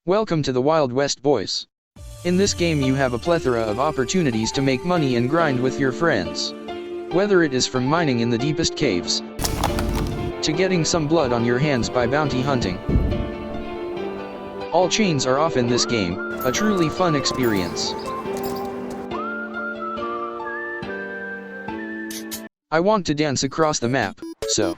Welcome to the Wild West, boys. In this game you have a plethora of opportunities to make money and grind with your friends. Whether it is from mining in the deepest caves, to getting some blood on your hands by bounty hunting. All chains are off in this game, a truly fun experience. I want to dance across the map, so...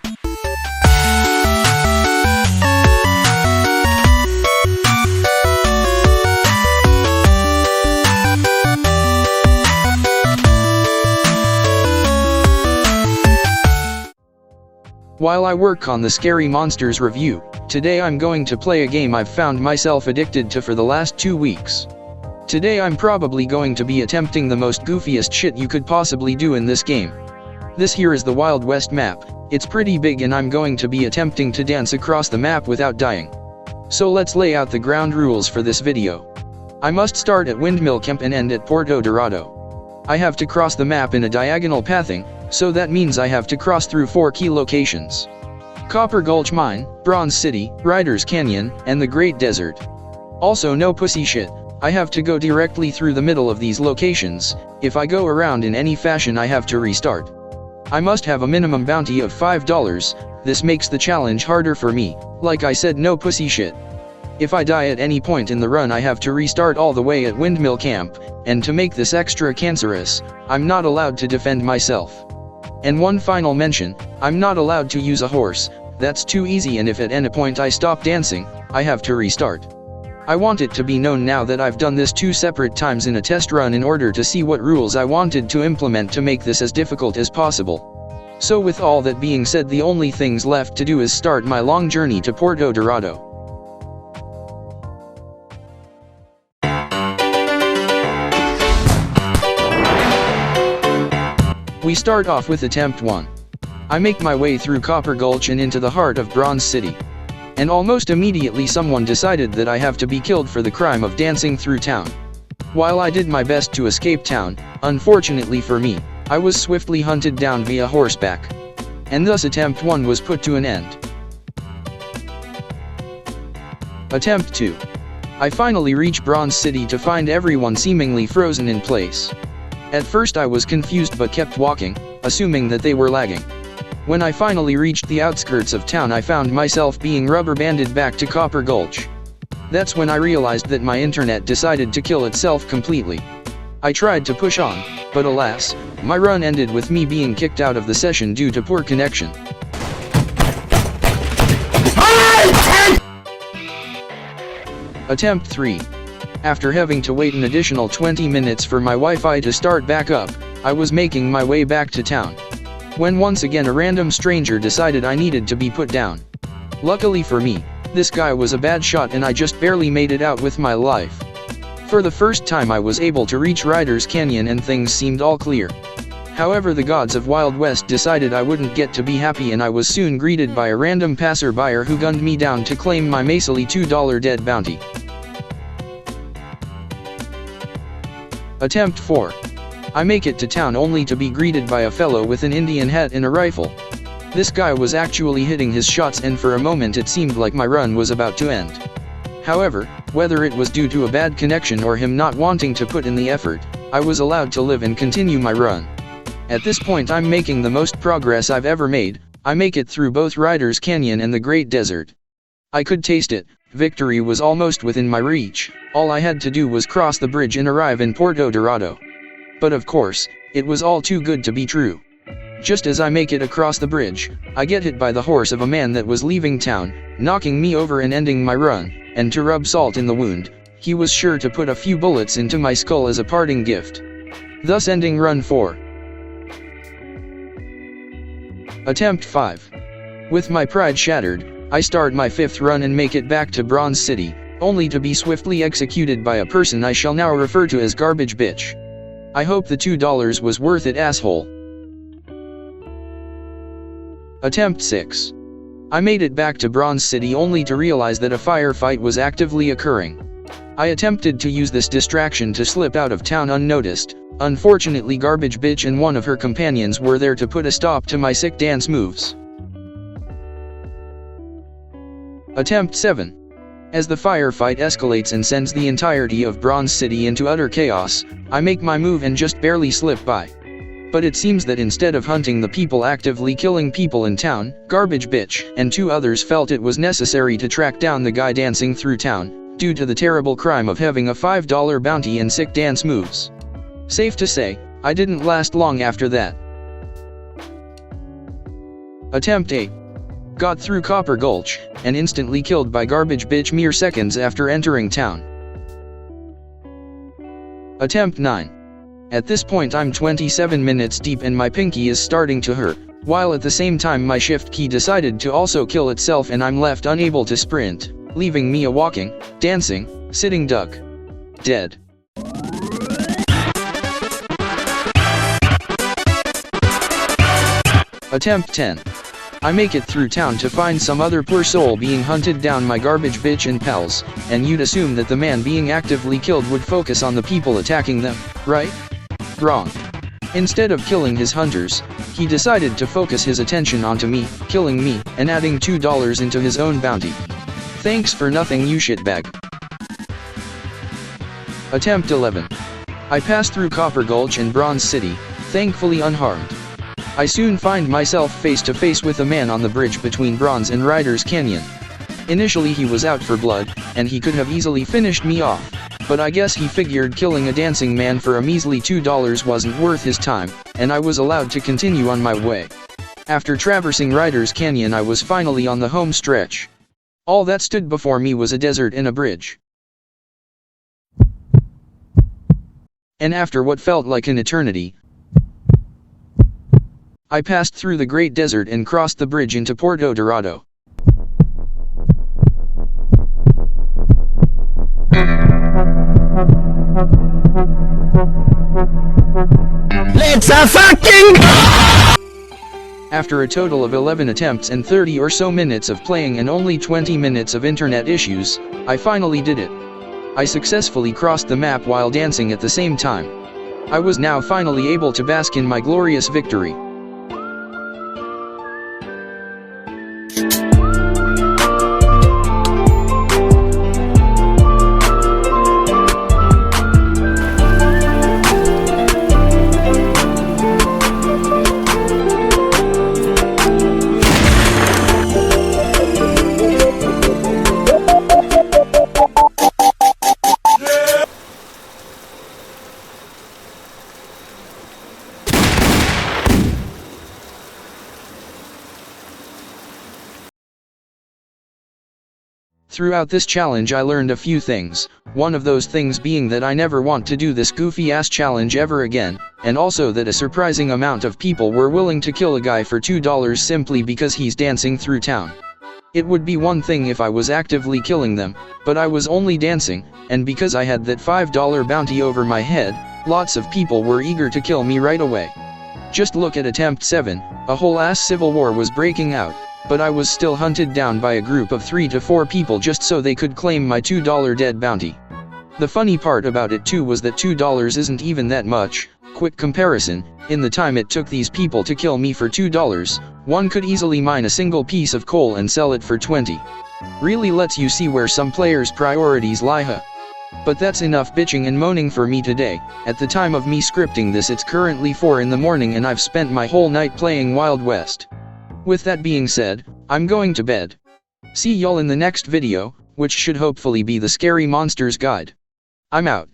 While I work on the Scary Monsters review, today I'm going to play a game I've found myself addicted to for the last 2 weeks. Today I'm probably going to be attempting the most goofiest shit you could possibly do in this game. This here is the Wild West map. It's pretty big and I'm going to be attempting to dance across the map without dying. So let's lay out the ground rules for this video. I must start at Windmill Camp and end at Puerto Dorado. I have to cross the map in a diagonal pathing, so that means I have to cross through 4 key locations: Copper Gulch Mine, Bronze City, Riders Canyon, and the Great Desert. Also no pussy shit, I have to go directly through the middle of these locations. If I go around in any fashion I have to restart. I must have a minimum bounty of $5, this makes the challenge harder for me. Like I said, no pussy shit. If I die at any point in the run I have to restart all the way at Windmill Camp, and to make this extra cancerous, I'm not allowed to defend myself. And one final mention, I'm not allowed to use a horse, that's too easy, and if at any point I stop dancing, I have to restart. I want it to be known now that I've done this 2 separate times in a test run in order to see what rules I wanted to implement to make this as difficult as possible. So with all that being said, the only things left to do is start my long journey to Puerto Dorado. We start off with attempt 1. I make my way through Copper Gulch and into the heart of Bronze City. And almost immediately someone decided that I have to be killed for the crime of dancing through town. While I did my best to escape town, unfortunately for me, I was swiftly hunted down via horseback. And thus attempt 1 was put to an end. Attempt 2. I finally reach Bronze City to find everyone seemingly frozen in place. At first I was confused but kept walking, assuming that they were lagging. When I finally reached the outskirts of town I found myself being rubber banded back to Copper Gulch. That's when I realized that my internet decided to kill itself completely. I tried to push on, but alas, my run ended with me being kicked out of the session due to poor connection. Attempt 3. After having to wait an additional 20 minutes for my Wi-Fi to start back up, I was making my way back to town, when once again a random stranger decided I needed to be put down. Luckily for me, this guy was a bad shot and I just barely made it out with my life. For the first time I was able to reach Riders Canyon and things seemed all clear. However, the gods of Wild West decided I wouldn't get to be happy and I was soon greeted by a random passerby who gunned me down to claim my measly $2 dead bounty. Attempt 4. I make it to town only to be greeted by a fellow with an Indian hat and a rifle. This guy was actually hitting his shots and for a moment it seemed like my run was about to end. However, whether it was due to a bad connection or him not wanting to put in the effort, I was allowed to live and continue my run. At this point I'm making the most progress I've ever made. I make it through both Riders Canyon and the Great Desert. I could taste it, victory was almost within my reach. All I had to do was cross the bridge and arrive in Puerto Dorado. But of course, it was all too good to be true. Just as I make it across the bridge, I get hit by the horse of a man that was leaving town, knocking me over and ending my run, and to rub salt in the wound, he was sure to put a few bullets into my skull as a parting gift. Thus ending run 4. Attempt 5. With my pride shattered, I start my 5th run and make it back to Bronze City, only to be swiftly executed by a person I shall now refer to as Garbage Bitch. I hope the $2 was worth it, asshole. Attempt 6. I made it back to Bronze City only to realize that a firefight was actively occurring. I attempted to use this distraction to slip out of town unnoticed. Unfortunately, Garbage Bitch and one of her companions were there to put a stop to my sick dance moves. Attempt 7. As the firefight escalates and sends the entirety of Bronze City into utter chaos, I make my move and just barely slip by. But it seems that instead of hunting the people actively killing people in town, Garbage Bitch and 2 others felt it was necessary to track down the guy dancing through town, due to the terrible crime of having a $5 bounty and sick dance moves. Safe to say, I didn't last long after that. Attempt 8. Got through Copper Gulch, and instantly killed by Garbage Bitch mere seconds after entering town. Attempt 9. At this point I'm 27 minutes deep and my pinky is starting to hurt, while at the same time my shift key decided to also kill itself and I'm left unable to sprint, leaving me a walking, dancing, sitting duck. Dead. Attempt 10. I make it through town to find some other poor soul being hunted down by Garbage Bitch and pals, and you'd assume that the man being actively killed would focus on the people attacking them, right? Wrong. Instead of killing his hunters, he decided to focus his attention onto me, killing me, and adding $2 into his own bounty. Thanks for nothing, you shitbag. Attempt 11. I pass through Copper Gulch and Bronze City, thankfully unharmed. I soon find myself face to face with a man on the bridge between Bronze and Riders Canyon. Initially he was out for blood, and he could have easily finished me off, but I guess he figured killing a dancing man for a measly $2 wasn't worth his time, and I was allowed to continue on my way. After traversing Riders Canyon I was finally on the home stretch. All that stood before me was a desert and a bridge. And after what felt like an eternity, I passed through the Great Desert and crossed the bridge into Puerto Dorado. Let's fucking After a total of 11 attempts and 30 or so minutes of playing and only 20 minutes of internet issues, I finally did it. I successfully crossed the map while dancing at the same time. I was now finally able to bask in my glorious victory. Throughout this challenge I learned a few things, one of those things being that I never want to do this goofy ass challenge ever again, and also that a surprising amount of people were willing to kill a guy for $2 simply because he's dancing through town. It would be one thing if I was actively killing them, but I was only dancing, and because I had that $5 bounty over my head, lots of people were eager to kill me right away. Just look at attempt 7, a whole ass civil war was breaking out. But I was still hunted down by a group of 3 to 4 people just so they could claim my $2 dead bounty. The funny part about it too was that $2 isn't even that much. Quick comparison, in the time it took these people to kill me for $2, one could easily mine a single piece of coal and sell it for 20. Really lets you see where some players' priorities lie, huh? But that's enough bitching and moaning for me today. At the time of me scripting this it's currently 4 in the morning and I've spent my whole night playing Wild West. With that being said, I'm going to bed. See y'all in the next video, which should hopefully be the Scary Monsters Guide. I'm out.